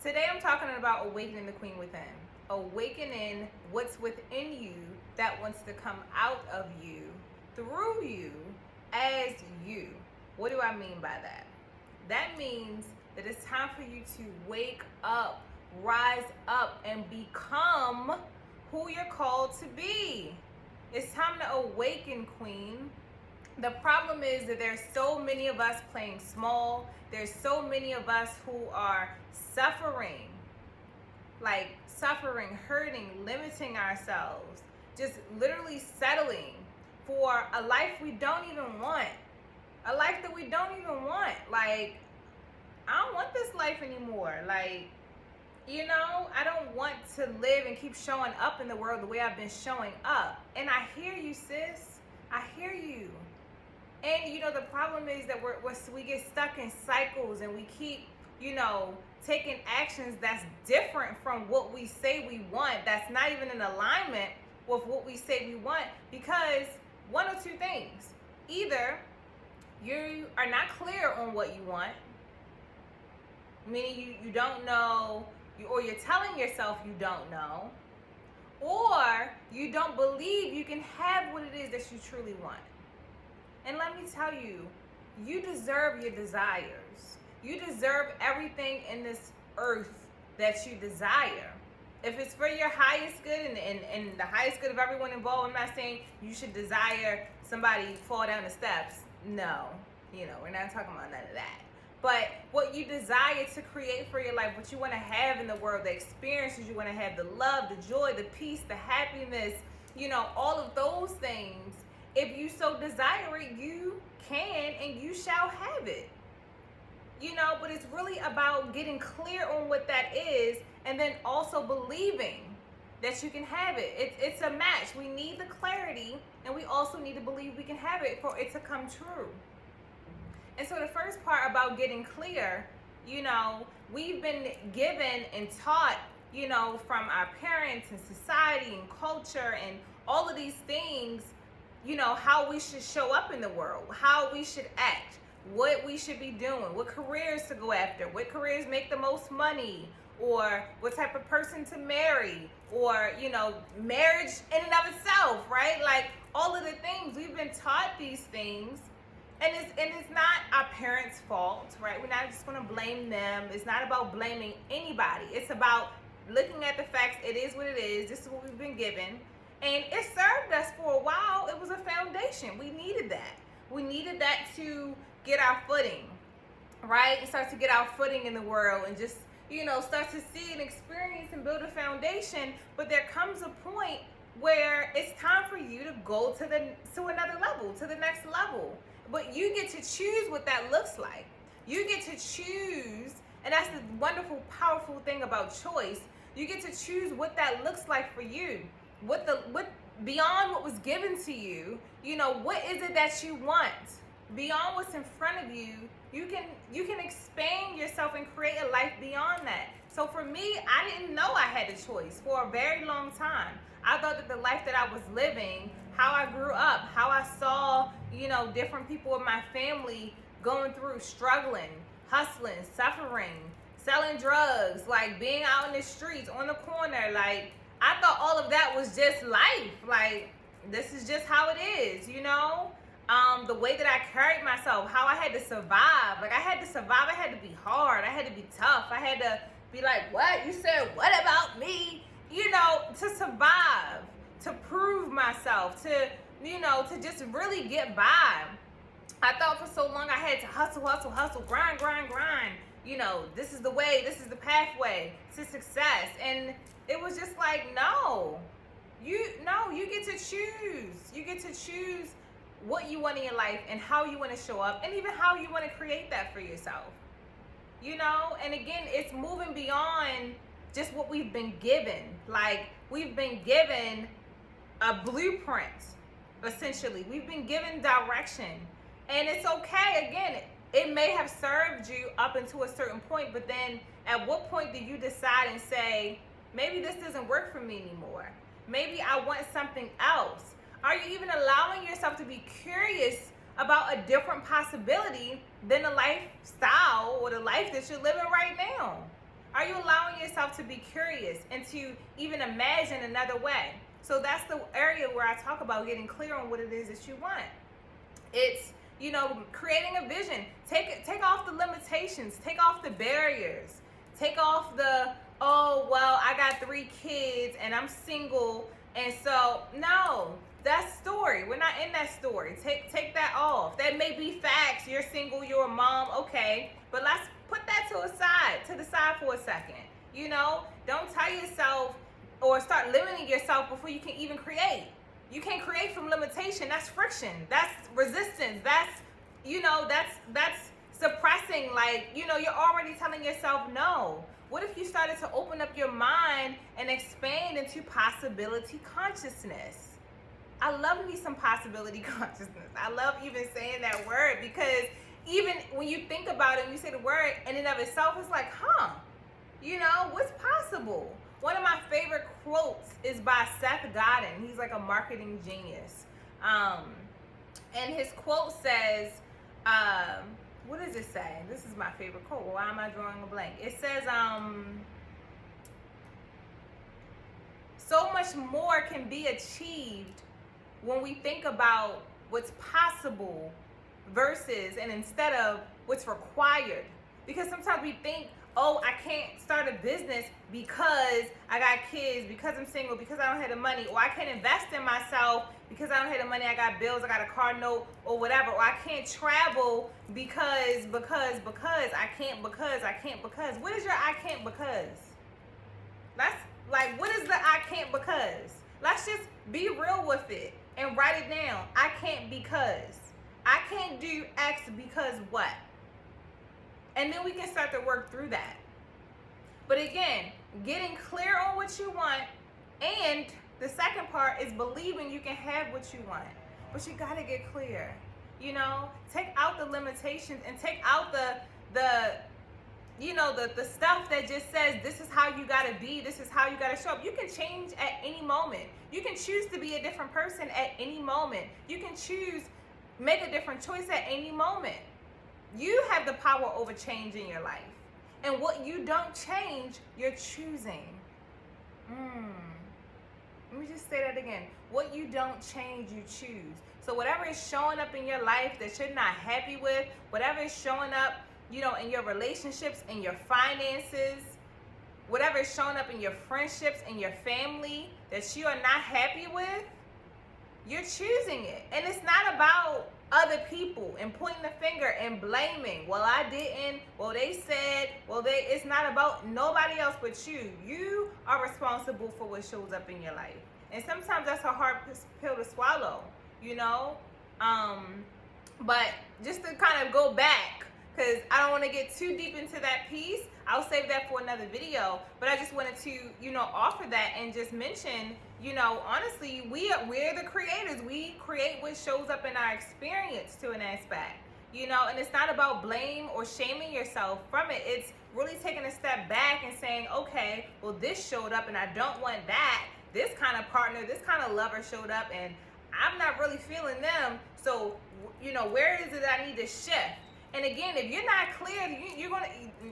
Today I'm talking about awakening the queen within. Awakening what's within you that wants to come out of you, through you, as you. What do I mean by that? That means that it's time for you to wake up, rise up, and become who you're called to be. It's time to awaken, queen. The problem is that there's so many of us playing small. There's so many of us who are suffering, hurting, limiting ourselves, just literally settling for a life we don't even want, a life that we don't even want. I don't want this life anymore. I don't want to live and keep showing up in the world the way I've been showing up. And I hear you, sis. I hear you. And the problem is that we get stuck in cycles, and we keep, taking actions that's different from what we say we want, that's not even in alignment with what we say we want, because one of two things: either you are not clear on what you want, meaning you don't know, or you're telling yourself you don't know, or you don't believe you can have what it is that you truly want. And let me tell you, you deserve your desires. You deserve everything in this earth that you desire. If it's for your highest good and the highest good of everyone involved, I'm not saying you should desire somebody fall down the steps. No, we're not talking about none of that. But what you desire to create for your life, what you want to have in the world, the experiences you want to have, the love, the joy, the peace, the happiness, all of those things, if you so desire it, you can and you shall have it. But it's really about getting clear on what that is, and then also believing that you can have it. It's a match. We need the clarity, and we also need to believe we can have it for it to come true. And so the first part about getting clear, we've been given and taught, from our parents and society and culture and all of these things, how we should show up in the world, how we should act, what we should be doing, what careers to go after, what careers make the most money, or what type of person to marry, or, marriage in and of itself, right? All of the things, we've been taught these things, and it's not our parents' fault, right? We're not just going to blame them. It's not about blaming anybody. It's about looking at the facts. It is what it is. This is what we've been given. And it served us for a while. It was a foundation. We needed that. We needed that to get our footing, right? And start to get our footing in the world and just, start to see and experience and build a foundation. But there comes a point where it's time for you to go to another level, to the next level. But you get to choose what that looks like. You get to choose, and that's the wonderful, powerful thing about choice. You get to choose what that looks like for you. What beyond what was given to you, what is it that you want? Beyond what's in front of you, you can expand yourself and create a life beyond that. So for me, I didn't know I had a choice for a very long time. I thought that the life that I was living, how I grew up, how I saw, different people in my family going through, struggling, hustling, suffering, selling drugs, being out in the streets, on the corner, I thought all of that was just life. This is just how it is, the way that I carried myself, how I had to survive. I had to survive. I had to be hard. I had to be tough. I had to be what? You said, what about me? To survive, to prove myself, to just really get by. I thought for so long I had to hustle, grind. This is the way, this is the pathway to success. And it was just no. You get to choose. You get to choose what you want in your life and how you want to show up, and even how you want to create that for yourself. And again, it's moving beyond just what we've been given. We've been given a blueprint, essentially. We've been given direction. And it's okay. Again, it may have served you up until a certain point, but then at what point do you decide and say, maybe this doesn't work for me anymore? Maybe I want something else. Are you even allowing yourself to be curious about a different possibility than the lifestyle or the life that you're living right now? Are you allowing yourself to be curious and to even imagine another way? So that's the area where I talk about getting clear on what it is that you want. It's, creating a vision. Take off the limitations, take off the barriers, take off the, oh, well, I got 3 kids and I'm single, and so no, that's story. We're not in that story. Take that off. That may be facts. You're single, you're a mom, okay, but let's put that to the side for a second. Don't tell yourself or start limiting yourself before you can even create. You can't create from limitation. That's friction. That's resistance. That's suppressing. You're already telling yourself no. What if you started to open up your mind and expand into possibility consciousness? I love me some possibility consciousness. I love even saying that word, because even when you think about it and you say the word in and of itself, it's like, what's possible? One of my favorite quotes is by Seth Godin. He's like a marketing genius. And his quote says, what does it say? This is my favorite quote. Why am I drawing a blank? It says, so much more can be achieved when we think about what's possible versus and instead of what's required. Because sometimes we think, oh, I can't start a business because I got kids, because I'm single, because I don't have the money, or I can't invest in myself because I don't have the money, I got bills, I got a car note, or whatever, or I can't travel because I can't because. What is your I can't because? That's like, what is the I can't because? Let's just be real with it and write it down. I can't because. I can't do X because what? And then we can start to work through that. But again, getting clear on what you want, and the second part is believing you can have what you want. But you gotta get clear. Take out the limitations and take out the stuff that just says this is how you gotta be, this is how you gotta show up. You can change at any moment. You can choose to be a different person at any moment. You can make a different choice at any moment. You have the power over change in your life. And what you don't change, you're choosing. Let me just say that again. What you don't change, you choose. So whatever is showing up in your life that you're not happy with, whatever is showing up, in your relationships, in your finances, whatever is showing up in your friendships, in your family that you are not happy with, you're choosing it. And it's not about other people and pointing the finger and blaming. Well, I didn't. Well, they said. It's not about nobody else but you. You are responsible for what shows up in your life. And sometimes that's a hard pill to swallow, But just to kind of go back, because I don't want to get too deep into that piece. I'll save that for another video. But I just wanted to, offer that and just mention, honestly, we're the creators. We create what shows up in our experience to an aspect, and it's not about blame or shaming yourself from it. It's really taking a step back and saying, okay, well, this showed up and I don't want that. This kind of partner, this kind of lover showed up and I'm not really feeling them. So, where is it that I need to shift? And again, if you're not clear,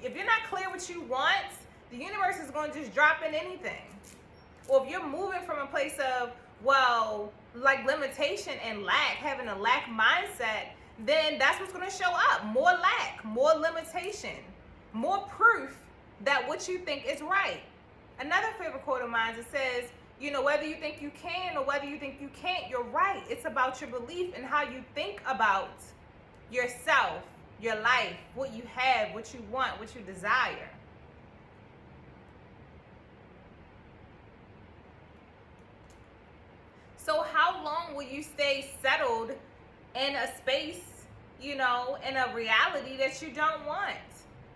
if you're not clear what you want, the universe is going to just drop in anything. Or if you're moving from a place of, like limitation and lack, having a lack mindset, then that's what's going to show up. More lack, more limitation, more proof that what you think is right. Another favorite quote of mine, it says, whether you think you can or whether you think you can't, you're right. It's about your belief and how you think about yourself, your life, what you have, what you want, what you desire. So how long will you stay settled in a space, in a reality that you don't want?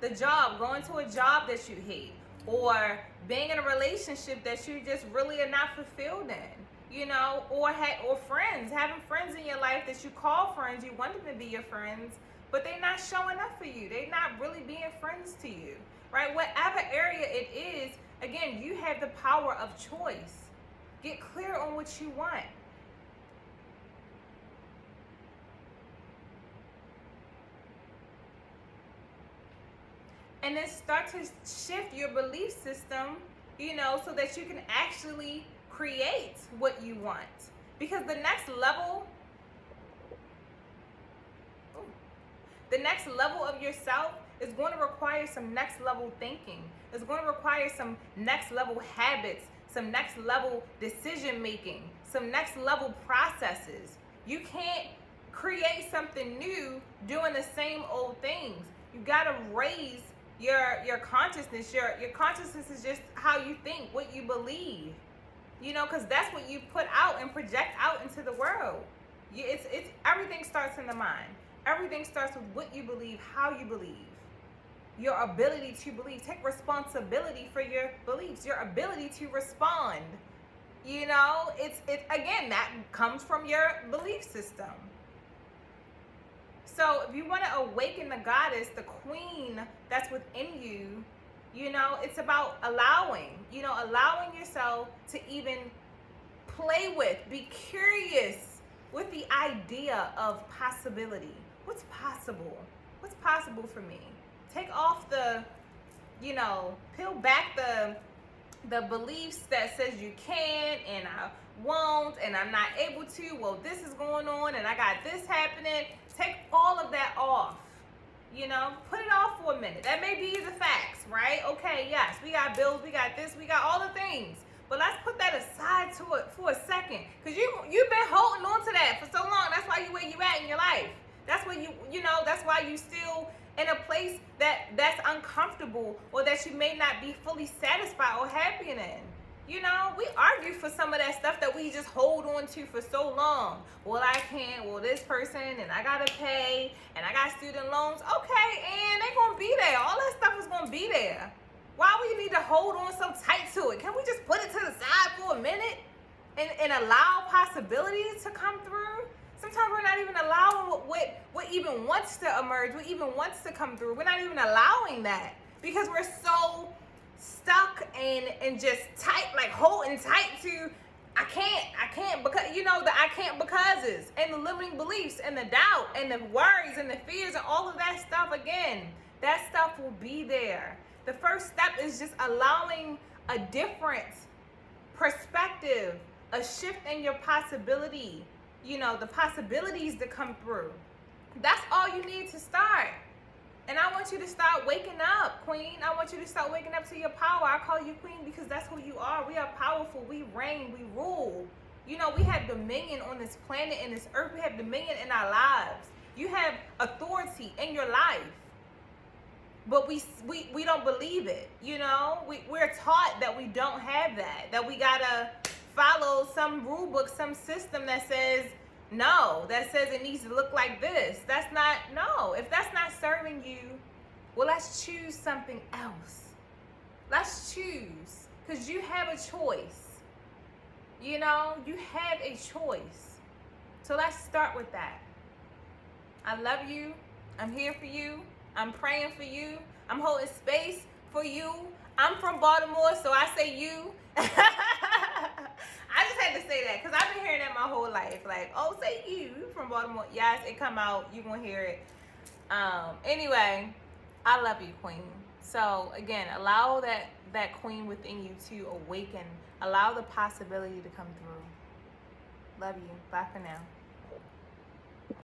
The job, going to a job that you hate, or being in a relationship that you just really are not fulfilled in, or friends, having friends in your life that you call friends, you want them to be your friends, but they're not showing up for you. They're not really being friends to you, right? Whatever area it is, again, you have the power of choice. Get clear on what you want. And then start to shift your belief system, so that you can actually create what you want. Because the next level of yourself is going to require some next level thinking. It's going to require some next level habits, some next level decision making, some next level processes. You can't create something new doing the same old things. You got to raise your consciousness. Your consciousness is just how you think, what you believe. Because that's what you put out and project out into the world. It's everything starts in the mind. Everything starts with what you believe, how you believe, your ability to believe. Take responsibility for your beliefs, your ability to respond. It's again, that comes from your belief system. So if you want to awaken the goddess, the queen that's within you, it's about allowing yourself to even play with, be curious with the idea of possibility. What's possible? What's possible for me? Take off peel back the beliefs that says you can't and I won't and I'm not able to. Well, this is going on and I got this happening. Take all of that off. Put it off for a minute. That may be the facts, right? Okay, yes, we got bills, we got this, we got all the things. But let's put that aside for a second. Because you've been holding on to that for so long. That's why you where you at in your life. That's where that's why you still in a place that's uncomfortable or that you may not be fully satisfied or happy in. We argue for some of that stuff that we just hold on to for so long. Well, I can't. Well, this person, and I gotta pay, and I got student loans. Okay, and they're gonna be there. All that stuff is gonna be there. Why would you need to hold on so tight to it? Can we just put it to the side for a minute and allow possibilities to come through? Sometimes we're not even allowing what even wants to emerge, what even wants to come through. We're not even allowing that because we're so stuck and just tight, like holding tight to I can't because the I can't becauses and the limiting beliefs and the doubt and the worries and the fears and all of that stuff. Again, that stuff will be there. The first step is just allowing a different perspective, a shift in your possibility, the possibilities to come through. That's all you need to start. And I want you to start waking up, queen. I want you to start waking up to your power. I call you queen because that's who you are. We are powerful. We reign. We rule. We have dominion on this planet and this earth. We have dominion in our lives. You have authority in your life. But we don't believe it, We're taught that we don't have that we got to follow some rule book, some system that says, no, that says it needs to look like this. That's not, no. If that's not serving you, well, let's choose something else. Let's choose, because you have a choice. You have a choice. So let's start with that. I love you. I'm here for you. I'm praying for you. I'm holding space for you. I'm from Baltimore, so I say you. I just had to say that because I've been hearing that my whole life. Like, oh, say you from Baltimore. Yes, it come out. You're going to hear it. Anyway, I love you, queen. So, again, allow that queen within you to awaken. Allow the possibility to come through. Love you. Bye for now.